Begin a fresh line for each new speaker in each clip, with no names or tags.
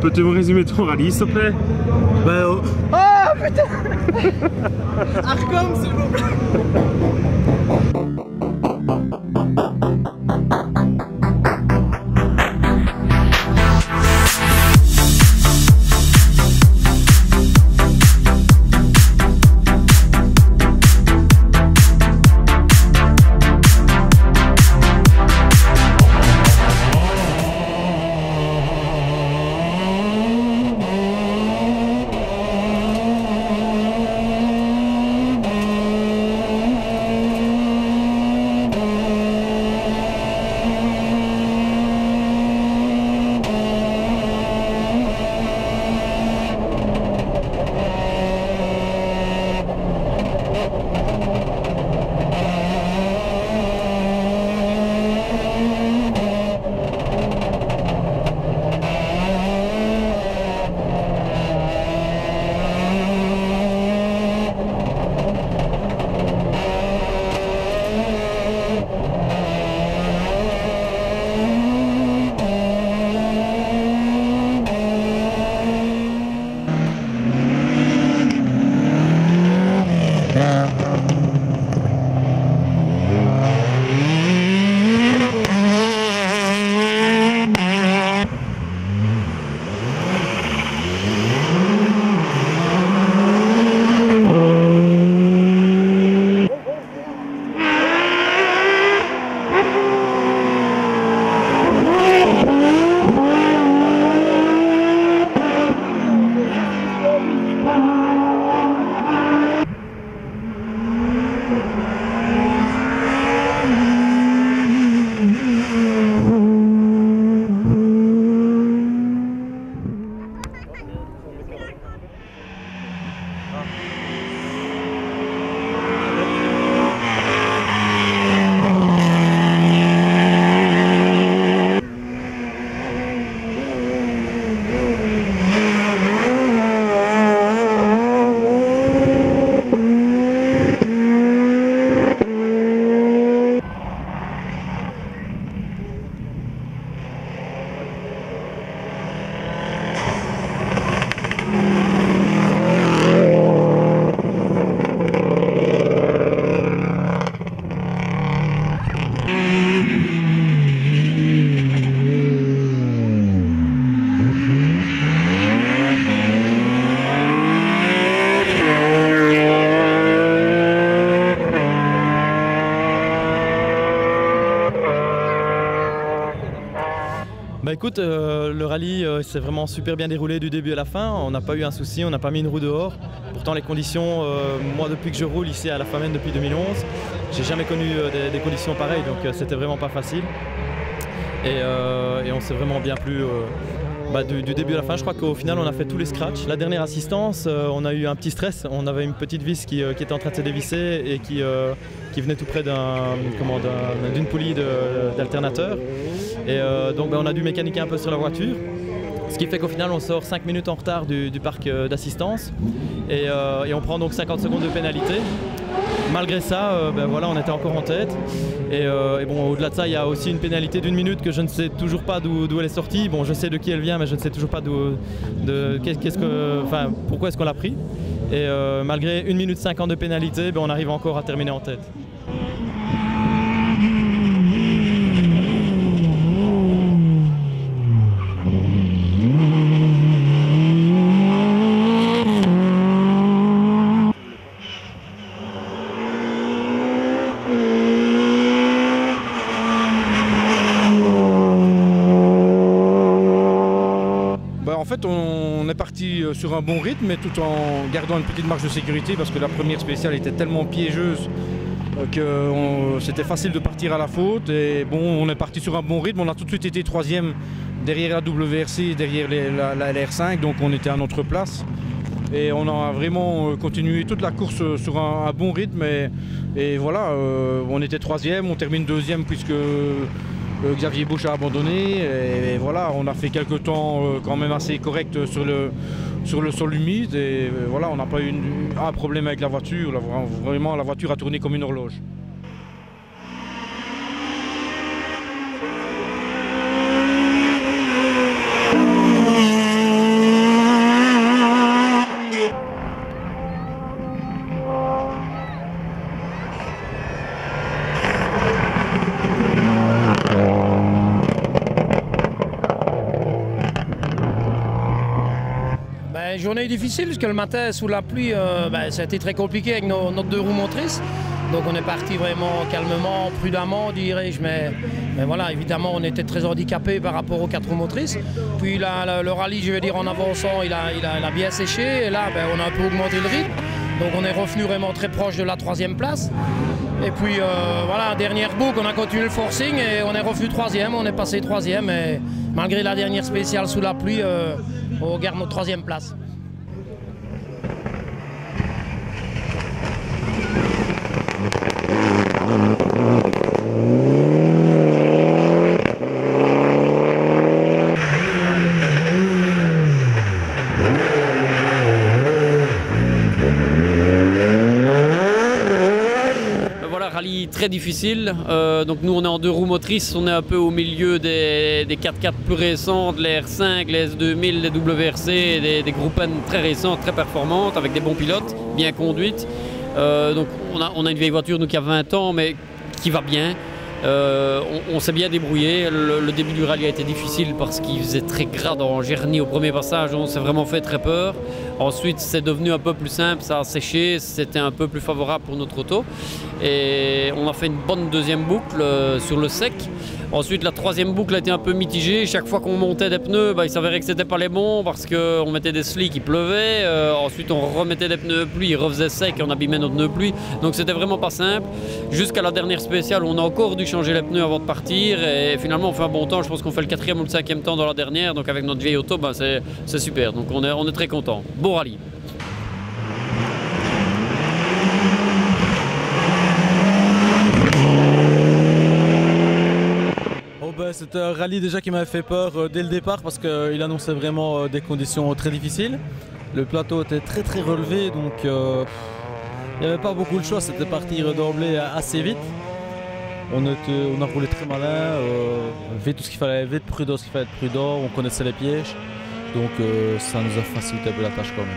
peux-tu me résumer ton rallye s'il te plaît?
Oh putain. Arcom s'il vous plaît.
Bah écoute, le rallye s'est vraiment super bien déroulé du début à la fin. On n'a pas eu un souci, on n'a pas mis une roue dehors. Pourtant les conditions, moi depuis que je roule ici à la Flamen depuis 2011, j'ai jamais connu des conditions pareilles, donc c'était vraiment pas facile. Et on s'est vraiment bien plu du début à la fin. Je crois qu'au final on a fait tous les scratchs. La dernière assistance, on a eu un petit stress. On avait une petite vis qui était en train de se dévisser et qui venait tout près d'une poulie d'alternateur. Et donc on a dû mécaniquer un peu sur la voiture. Ce qui fait qu'au final on sort 5 minutes en retard du parc d'assistance et on prend donc 50 secondes de pénalité. Malgré ça, voilà, on était encore en tête. Et bon, au-delà de ça, il y a aussi une pénalité d'1 minute que je ne sais toujours pas d'où elle est sortie. Bon, je sais de qui elle vient, mais je ne sais toujours pas pourquoi est-ce qu'on l'a pris. Et malgré 1 minute 50 de pénalité, on arrive encore à terminer en tête.
En fait, on est parti sur un bon rythme, mais tout en gardant une petite marge de sécurité parce que la première spéciale était tellement piégeuse que c'était facile de partir à la faute. Et bon, on est parti sur un bon rythme. On a tout de suite été 3e derrière la WRC et derrière la LR5, donc on était à notre place. Et on a vraiment continué toute la course sur un bon rythme. Et voilà, on était 3e, on termine 2e puisque Xavier Busch a abandonné et voilà, on a fait quelques temps quand même assez corrects sur le sol humide et voilà, on n'a pas eu un problème avec la voiture. Vraiment, la voiture a tourné comme une horloge.
Ben, journée difficile parce que le matin sous la pluie, ça a été très compliqué avec notre 2 roues motrices. Donc on est parti vraiment calmement, prudemment dirais-je, mais voilà, évidemment on était très handicapés par rapport aux 4 roues motrices. Puis le rallye, je veux dire, en avançant, il a bien séché et là on a un peu augmenté le rythme. Donc on est revenu vraiment très proche de la 3e place. Et puis voilà, dernière boucle, on a continué le forcing et on est revenu 3e, on est passé 3e et malgré la dernière spéciale sous la pluie, on garde notre 3e place.
Rallye très difficile, donc nous on est en 2 roues motrices, on est un peu au milieu des 4x4 plus récentes, les R5, les S2000, les WRC, des groupes N très récentes, très performantes, avec des bons pilotes, bien conduites. Donc on a une vieille voiture nous qui a 20 ans mais qui va bien. On s'est bien débrouillé. Le début du rallye a été difficile parce qu'il faisait très gras dans Gerny au premier passage, on s'est vraiment fait très peur. Ensuite c'est devenu un peu plus simple, ça a séché, c'était un peu plus favorable pour notre auto. Et on a fait une bonne 2e boucle sur le sec. Ensuite la 3e boucle a été un peu mitigée. Chaque fois qu'on montait des pneus, il s'avérait que c'était pas les bons parce qu'on mettait des slicks, il pleuvait. Ensuite on remettait des pneus de pluie, il refaisait sec et on abîmait nos pneus de pluie. Donc c'était vraiment pas simple. Jusqu'à la dernière spéciale, on a encore dû changer les pneus avant de partir et finalement on fait un bon temps. Je pense qu'on fait le 4e ou le 5e temps dans la dernière. Donc avec notre vieille auto, c'est super. Donc on est très content. Bon rallye.
C'était un rallye déjà qui m'avait fait peur dès le départ parce qu'il annonçait vraiment des conditions très difficiles. Le plateau était très relevé, donc il n'y avait pas beaucoup de choix, c'était partir d'emblée assez vite. On a roulé très malin, fait tout ce qu'il fallait, vite prudent ce qu'il fallait être prudent, on connaissait les pièges, donc ça nous a facilité un peu la tâche quand même.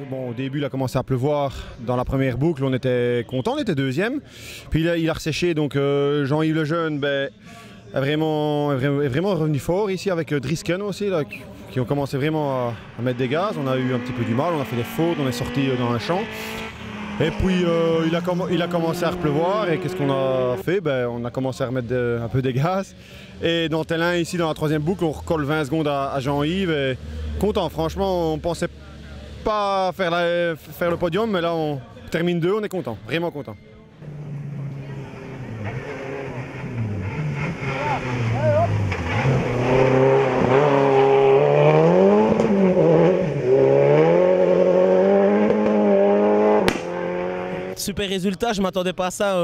Bon, au début, il a commencé à pleuvoir dans la première boucle, on était content, on était 2e. Puis il a resséché, donc Jean-Yves Lejeune est vraiment revenu fort ici avec Drisken aussi, là, qui ont commencé vraiment à mettre des gaz. On a eu un petit peu du mal, on a fait des fautes, on est sorti dans un champ. Et puis il a commencé à repleuvoir et qu'est-ce qu'on a fait? On a commencé à remettre un peu des gaz. Et dans Télin, ici dans la 3e boucle, on recolle 20 secondes à Jean-Yves. Et content, franchement, on pensait pas faire le podium, mais là on termine 2, on est content, vraiment content.
Super résultat, je ne m'attendais pas à ça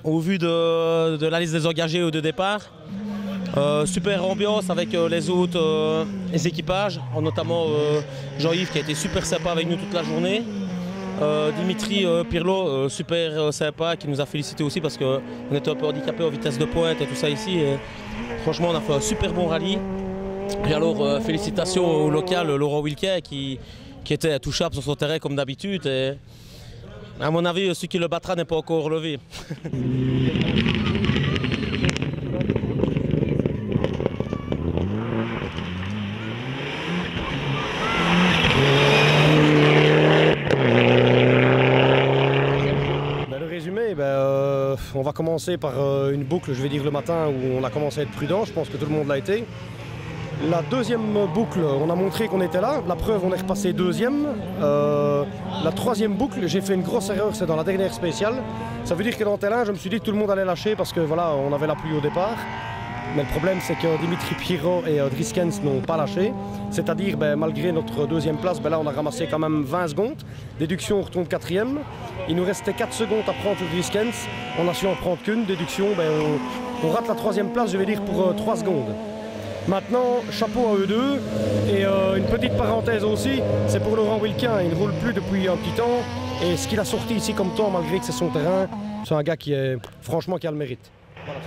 au vu de la liste des engagés de départ. Super ambiance avec les autres les équipages, notamment Jean-Yves qui a été super sympa avec nous toute la journée. Dimitri Pirlo, super sympa, qui nous a félicité aussi parce qu'on était un peu handicapé en vitesse de pointe et tout ça ici. Et franchement, on a fait un super bon rallye. Et alors, félicitations au local Laurent Wilquet qui était touchable sur son terrain comme d'habitude. À mon avis, celui qui le battra n'est pas encore relevé.
Le résumé, on va commencer par une boucle, je vais dire le matin, où on a commencé à être prudent. Je pense que tout le monde l'a été. La 2e boucle, on a montré qu'on était là. La preuve, on est repassé 2e. La 3e boucle, j'ai fait une grosse erreur, c'est dans la dernière spéciale. Ça veut dire que dans Télin, je me suis dit que tout le monde allait lâcher parce que voilà, on avait la pluie au départ. Mais le problème, c'est que Dimitri Pirlo et Driskens n'ont pas lâché. C'est-à-dire, malgré notre 2e place, là, on a ramassé quand même 20 secondes. Déduction, on retombe 4e. Il nous restait 4 secondes à prendre sur Driskens. On a su en prendre qu'une. Déduction, on rate la 3e place, je vais dire, pour 3 secondes. Maintenant, chapeau à eux deux. Et une petite parenthèse aussi, c'est pour Laurent Wilquin. Il ne roule plus depuis un petit temps. Et ce qu'il a sorti ici comme temps, malgré que c'est son terrain, c'est un gars qui est franchement qui a le mérite. Voilà.